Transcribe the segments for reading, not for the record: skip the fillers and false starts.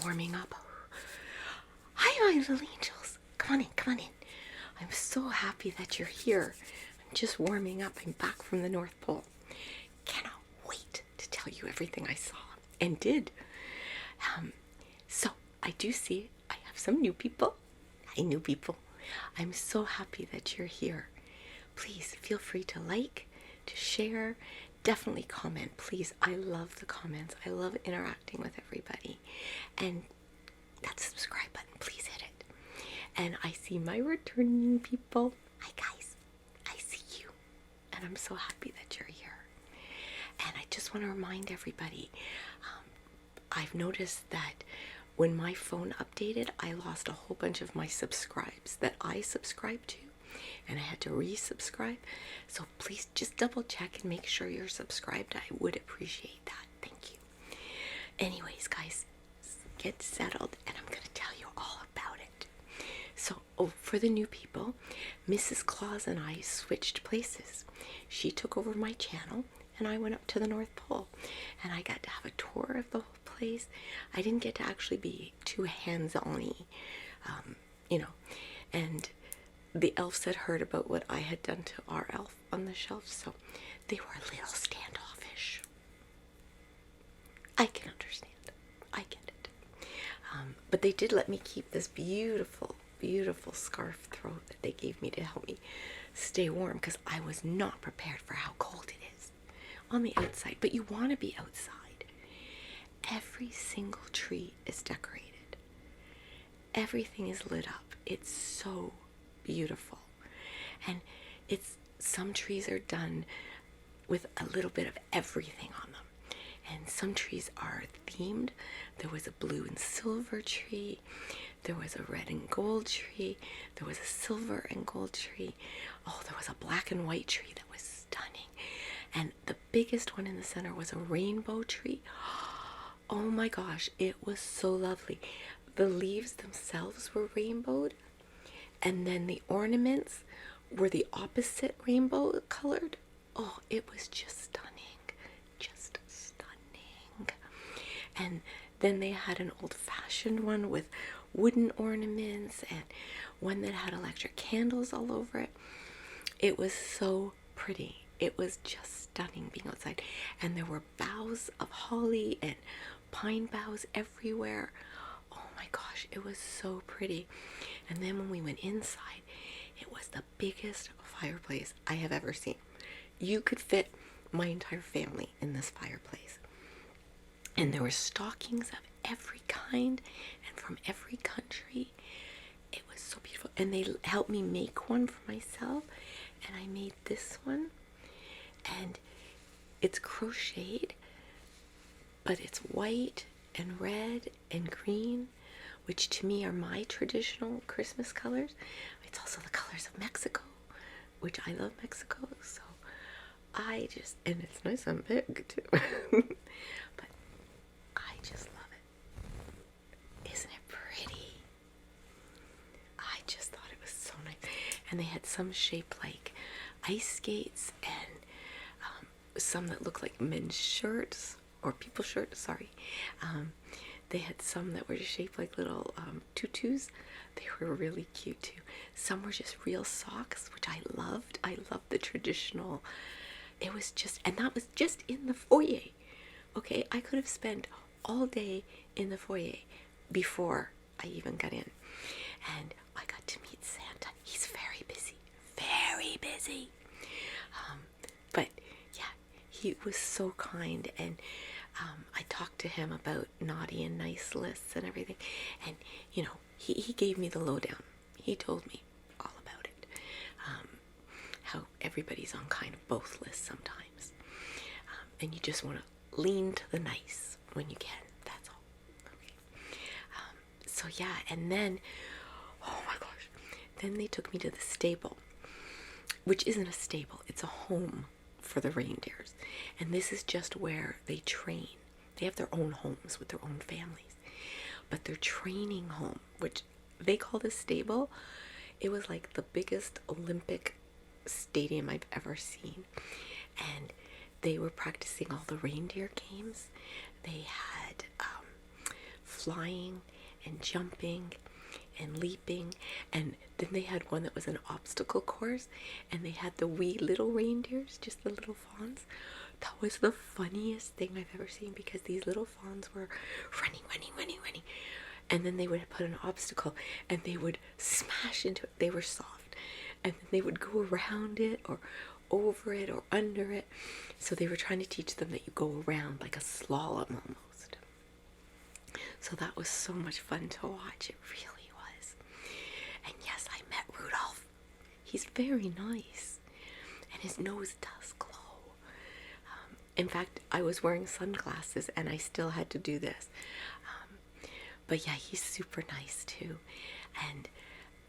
warming up. Hi, my little angels. Come on in, come on in. I'm so happy that you're here. I'm just warming up. I'm back from the North Pole. Cannot wait to tell you everything I saw and did. So I do see I have some new people. Hi, new people. I'm so happy that you're here. Please feel free to like, to share, definitely comment. Please, I love the comments. I love interacting with everybody. And that subscribe button, please hit it. And I see my returning people. Hi guys, I see you. And I'm so happy that you're here. And I just want to remind everybody, I've noticed that when my phone updated, I lost a whole bunch of my subscribes that I subscribed to, and I had to resubscribe. So please just double check and make sure you're subscribed. I would appreciate that. Thank you. Anyways, guys, get settled and I'm going to tell you all about it. So, for the new people, Mrs. Claus and I switched places. She took over my channel and I went up to the North Pole, and I got to have a tour of the whole place. I didn't get to actually be too hands-on-y, and the elves had heard about what I had done to our elf on the shelf, so they were a little standoffish. I can understand. I get it. But they did let me keep this beautiful, beautiful scarf throat that they gave me to help me stay warm, because I was not prepared for how cold it is on the outside. But you want to be outside. Every single tree is decorated. Everything is lit up. It's so beautiful. And some trees are done with a little bit of everything on them. And some trees are themed. There was a blue and silver tree. There was a red and gold tree. There was a silver and gold tree. Oh, there was a black and white tree that was stunning. And the biggest one in the center was a rainbow tree. Oh my gosh, it was so lovely. The leaves themselves were rainbowed, and then the ornaments were the opposite rainbow colored. Oh, it was just stunning. Just stunning. And then they had an old-fashioned one with wooden ornaments, and one that had electric candles all over it. It was so pretty. It was just stunning being outside. And there were boughs of holly and pine boughs everywhere. Oh my gosh, it was so pretty. And then when we went inside, it was the biggest fireplace I have ever seen. You could fit my entire family in this fireplace. And there were stockings of every kind and from every country. It was so beautiful. And they helped me make one for myself. And I made this one. And it's crocheted, but it's white and red and green, which to me are my traditional Christmas colors. It's also the colors of Mexico, which I love Mexico, so and it's nice and big too. But I just love it. Isn't it pretty? I just thought it was so nice. And they had some shaped like ice skates, and some that looked like men's shirts, or people's shirts, sorry. They had some that were shaped like little tutus. They were really cute too. Some were just real socks, which I loved. I loved the traditional. It was just, and that was just in the foyer. Okay, I could have spent all day in the foyer before I even got in. And I got to meet Santa. He's very busy. Very busy. But yeah, he was so kind, and I talked to him about naughty and nice lists and everything, and he gave me the lowdown. He told me all about it, how everybody's on kind of both lists sometimes, and you just want to lean to the nice when you can. That's all. Okay. So yeah, and then, oh my gosh, then they took me to the stable, which isn't a stable, it's a home for the reindeers. And this is just where they train. They have their own homes with their own families. But their training home, which they call the stable, it was like the biggest Olympic stadium I've ever seen. And they were practicing all the reindeer games. They had flying and jumping and leaping. And then they had one that was an obstacle course, and they had the wee little reindeers, just the little fawns. That was the funniest thing I've ever seen, because these little fawns were running, and then they would put an obstacle and they would smash into it. They were soft, and then they would go around it or over it or under it. So they were trying to teach them that you go around like a slalom almost. So that was so much fun to watch. It really was. And yes, I met Rudolph. He's very nice, and his nose does glow. In fact, I was wearing sunglasses and I still had to do this. But yeah, he's super nice too. And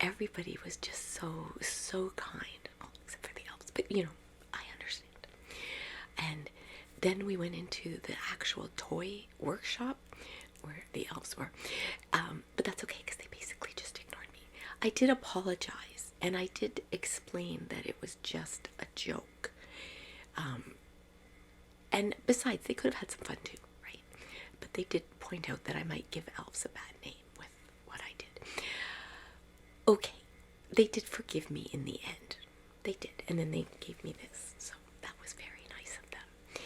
everybody was just so kind. Well, except for the elves. But you know, I understand. And then we went into the actual toy workshop where the elves were. But that's okay, because they basically just ignored me. I did apologize, and I did explain that it was just a joke. And besides, they could have had some fun too, right? But they did point out that I might give elves a bad name with what I did. Okay, they did forgive me in the end. They did. And then they gave me this. So that was very nice of them.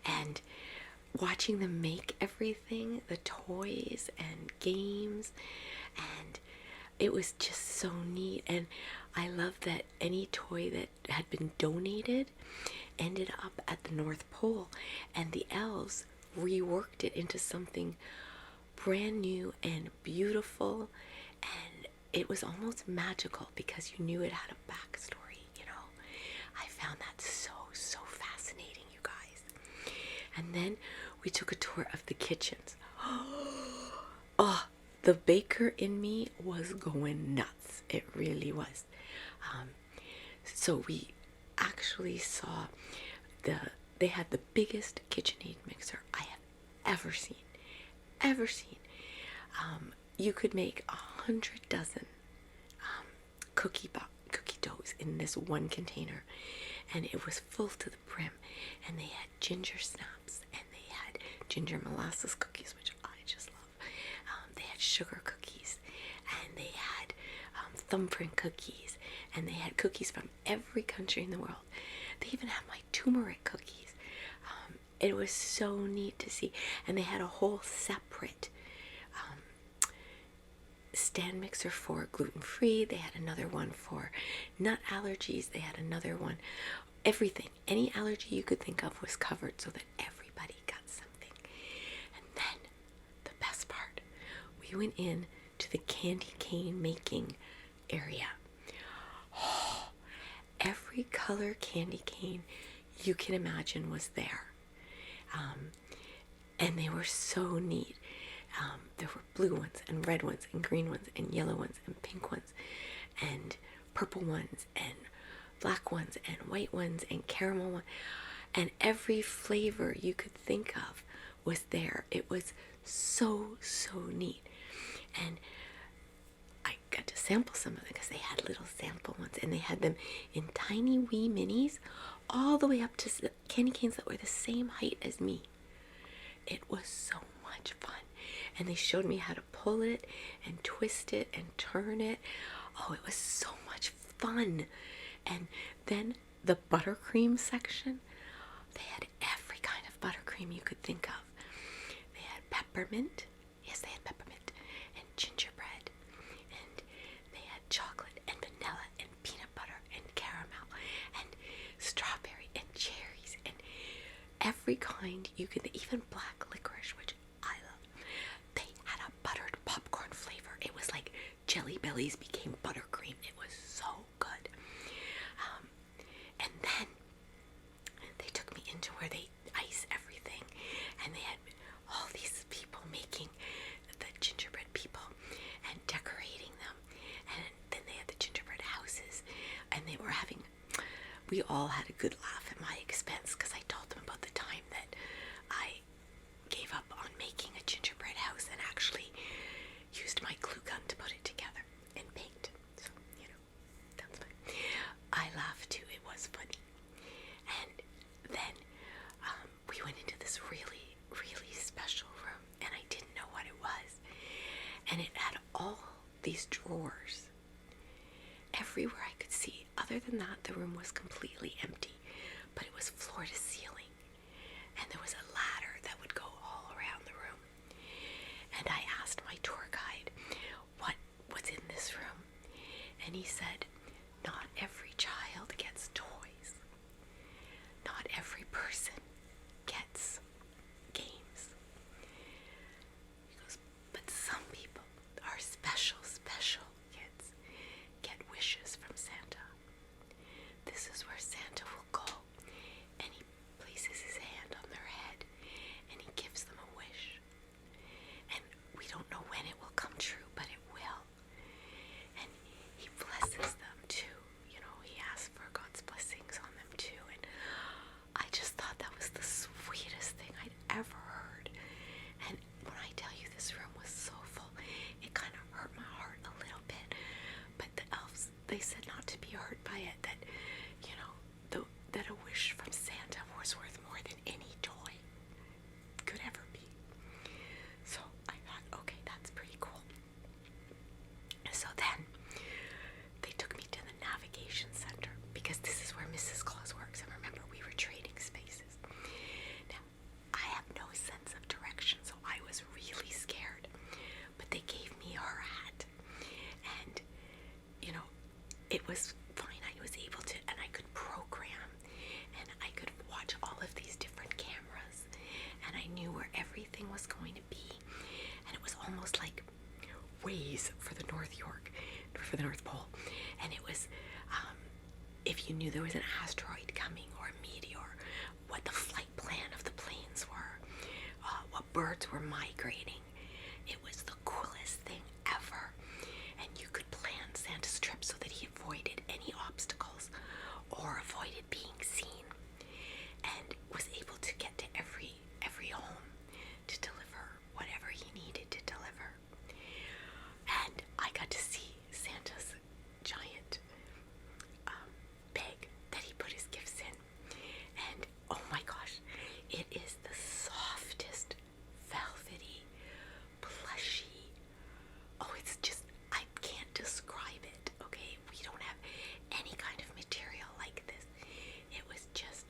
And watching them make everything, the toys and games, and it was just so neat. And I love that any toy that had been donated ended up at the North Pole, and the elves reworked it into something brand new and beautiful, and it was almost magical because you knew it had a backstory, you know. I found that so fascinating, you guys. And then we took a tour of the kitchens. Oh, the baker in me was going nuts. It really was. So we actually saw they had the biggest KitchenAid mixer I have ever seen. You could make 100 dozen cookie doughs in this one container, and it was full to the brim. And they had ginger snaps, and they had ginger molasses cookies, which I just love. They had sugar cookies, and they had thumbprint cookies, and they had cookies from every country in the world. They even had my turmeric cookies. It was so neat to see. And they had a whole separate stand mixer for gluten-free. They had another one for nut allergies. They had another one. Everything. Any allergy you could think of was covered so that everybody got something. And then the best part, we went in to the candy cane making area. Oh, every color candy cane you can imagine was there. And they were so neat. There were blue ones and red ones and green ones and yellow ones and pink ones and purple ones and black ones and white ones and caramel ones. And every flavor you could think of was there. It was so neat. And I got to sample some of them because they had little sample ones, and they had them in tiny wee minis all the way up to candy canes that were the same height as me. It was so much fun. And they showed me how to pull it and twist it and turn it. Oh, it was so much fun. And then the buttercream section, they had every kind of buttercream you could think of. They had peppermint. Yes, they had peppermint and gingerbread. And they had chocolate and vanilla and peanut butter and caramel and strawberry and cherries and every kind you could, even black licorice, which I love. They had a buttered popcorn flavor. It was like Jelly Bellies became buttercream. It was so good. And then they took me into where they ice everything, and they had all these people making the gingerbread people and decorating them, and then they had the gingerbread houses, and we all had a good laugh at my expense because I told them about the time that I gave up on making a gingerbread house and actually used my glue gun to put it together and paint. So, you know, that's fun. I laughed too. It was funny. And then we went into this really special room, and I didn't know what it was. drawers everywhere I could see. Other than that, the room was completely empty, but it was floor to ceiling, and there was a ladder that would go all around the room. And I asked my tour guide what's in this room, and he said, not every child gets toys. Not every person gets games. He goes, but some people are special kids, get wishes from Santa. This is where Santa will go, and he places his hand on their head, and he gives them a wish. And we don't know when it will come true, but it will. And he blesses them too. You know, he asks for God's blessings on them too. And I just thought that was the sweetest thing I'd ever heard. And when I tell you this room was so full, it kind of hurt my heart a little bit. But the elves, they said not to be hurt by it, that, you know, that a wish from Santa was worth more than any toy could ever be. So I thought, okay, that's pretty cool. So then they took me to the navigation center, because this is where Mrs. Claus works. And remember, we were trading spaces. Now, I have no sense of direction, so I was really scared. But they gave me her hat. And, you know, it was fine. I was able to, and I could program, and I could watch all of these different cameras, and I knew where everything was going to be. And it was almost like Waze for the North Pole. And it was, if you knew there was an asteroid coming or a meteor, what the flight plan of the planes were, what birds were migrating. It was the coolest thing ever. And you could plan Santa's trip so that he avoided any obstacles or avoided being seen, and was able to get to every home to deliver whatever he needed to deliver. And I got to see Santa's giant bag that he put his gifts in. And oh my gosh, it is the softest, velvety, plushy. Oh, it's just, I can't describe it, okay? We don't have any kind of material like this. It was just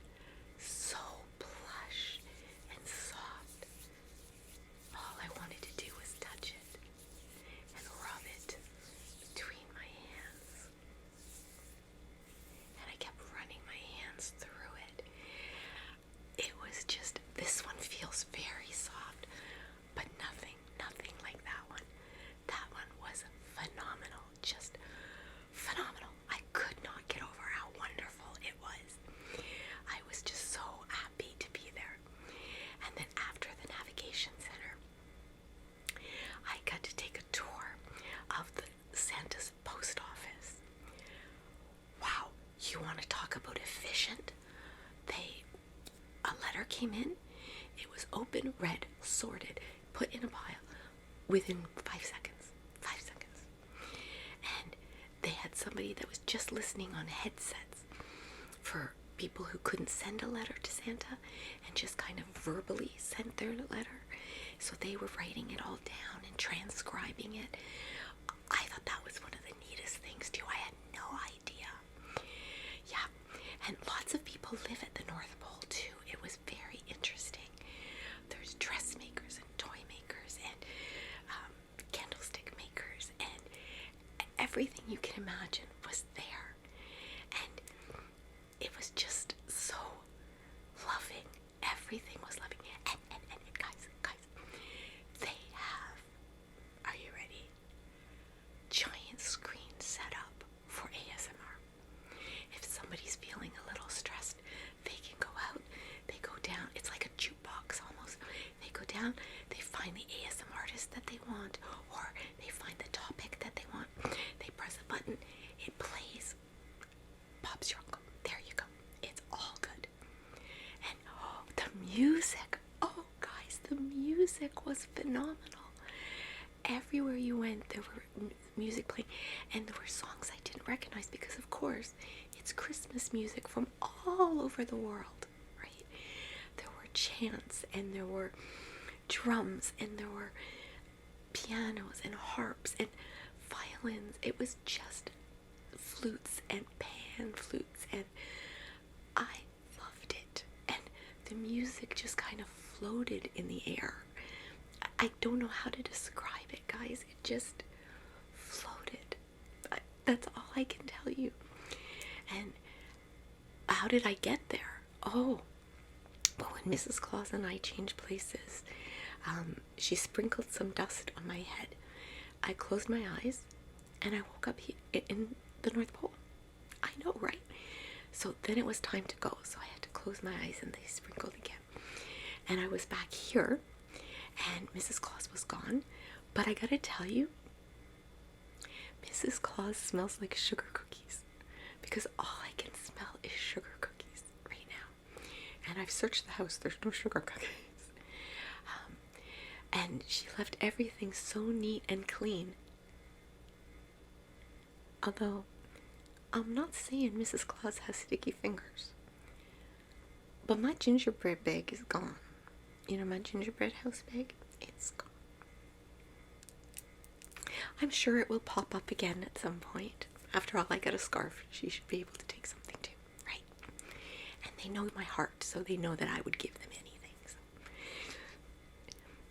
so plush and soft. All I wanted to do was touch it and rub it between my hands. And I kept running my hands through it. It was just, this one feels very soft, but nothing like that one. That one was phenomenal, just phenomenal. I could not get over how wonderful it was. I was just so happy to be there. And then after the navigation center, I got to take a tour of the Santa's post office. Wow, you want to talk about efficient? A letter came in, it was open, read, sorted, put in a pile within 5 seconds. 5 seconds. And they had somebody that was just listening on headsets for people who couldn't send a letter to Santa and just kind of verbally sent their letter. So they were writing it all down and transcribing it. I thought that was one of the neatest things too. I had no idea. Yeah, and lots of people live at the North Pole too. It was very interesting. There's dressmakers and toy makers and candlestick makers, and everything you can imagine was there. And it was just so loving. Everything was loving. And guys, they have, are you ready? Giant screen set up for ASMR. If somebody's feeling a little stressed, they can go out, they go down, it's like a jukebox almost. They go down, they find the ASMR artist that they want, or they find the topic that they want. They press a button, it plays. Bob's your uncle. There you go. It's all good. And the music. Oh, guys, the music was phenomenal. Everywhere you went, there were music playing, and there were songs I didn't recognize because, of course, it's Christmas music from all over the world, right? There were chants, and there were drums, and there were pianos and harps and violins violins. It was just flutes and pan flutes, and I loved it. And the music just kind of floated in the air. I don't know how to describe it, guys. It just floated. That's all I can tell you. And how did I get there? Oh, but when Mrs. Claus and I changed places, she sprinkled some dust on my head. I closed my eyes and I woke up in the North Pole. I know, right? So then it was time to go. So I had to close my eyes and they sprinkled again. And I was back here and Mrs. Claus was gone. But I gotta tell you, Mrs. Claus smells like sugar cookies, because all I can smell is sugar cookies right now. And I've searched the house, there's no sugar cookies. And she left everything so neat and clean. Although, I'm not saying Mrs. Claus has sticky fingers. But my gingerbread bag is gone. You know, my gingerbread house bag? It's gone. I'm sure it will pop up again at some point. After all, I got a scarf. She should be able to take something too, right? And they know my heart, so they know that I would give them anything.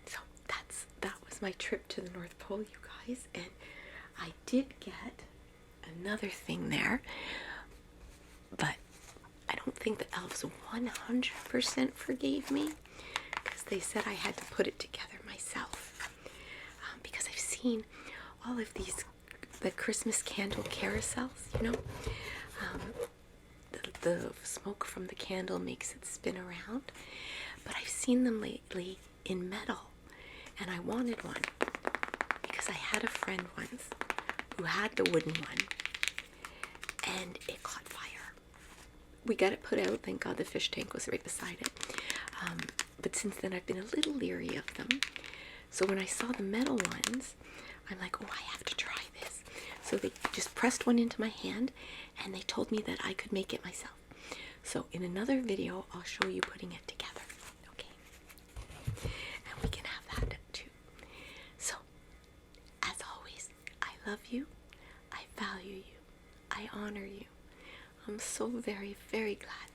So that was my trip to the North Pole, you guys. And I did get another thing there, but I don't think the elves 100% forgave me, because they said I had to put it together myself. Because I've seen all of the Christmas candle carousels, you know. The smoke from the candle makes it spin around, but I've seen them lately in metal, and I wanted one because I had a friend once who had the wooden one, and it caught fire. We got it put out, thank God the fish tank was right beside it, but since then I've been a little leery of them. So when I saw the metal ones, I'm like, oh, I have to try this. So they just pressed one into my hand, and they told me that I could make it myself. So in another video, I'll show you putting it together, okay? And we can have that too. So, as always, I love you, I value you, I honor you. I'm so very, very glad